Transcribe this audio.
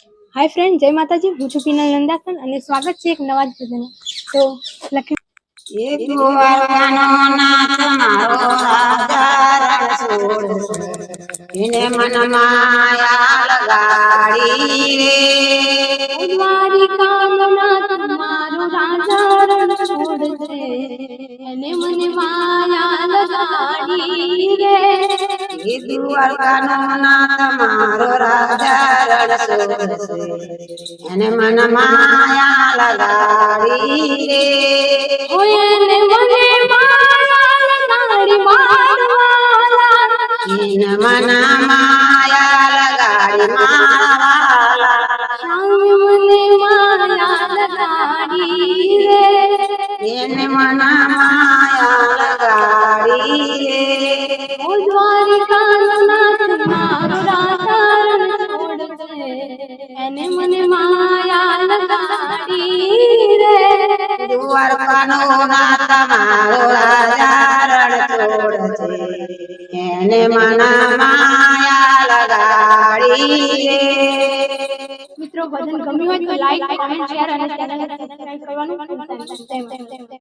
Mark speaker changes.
Speaker 1: Hi friend, जय माताजी। हूँ છું પીનલ નંદાસન અને સ્વાગત છે એક નવા જ ભજન। તો લખી
Speaker 2: એક દ્વારકાનો નાથ મારો રાજા રણછોડ એને મન માયા લગાડી રે
Speaker 1: દ્વારિકાનો નાથ મારો રાજા રણછોડ છે, એને મને માયા લગાડી રે।
Speaker 2: એ દ્વારકાનો નાથ મારો રાજા રણછોડ છે એને મન માયા લગાડી રે
Speaker 1: એને મને માયા લગાડી મારવાલા,
Speaker 2: એને મન માયા લગાડી મારવાલા
Speaker 1: શ્યામ મને માયા લગાડી રે
Speaker 2: એને મન માયા લગાડી રે
Speaker 1: ઓ દ્વારિકાનો નાથ મારો રાજા રણછોડ છે, એને મને માયા લગાડી રે।
Speaker 2: દ્વારકાનો નાથ મારો રાજા રણછોડ છે એને મન માયા લગાડી રે।
Speaker 1: મિત્રો, ભજન ગમ્યું હોય તો લાઈક, કોમેન્ટ, શેર અને ચેનલને સબસ્ક્રાઇબ કરવાનું ભૂલતા નહીં। જય માતાજી।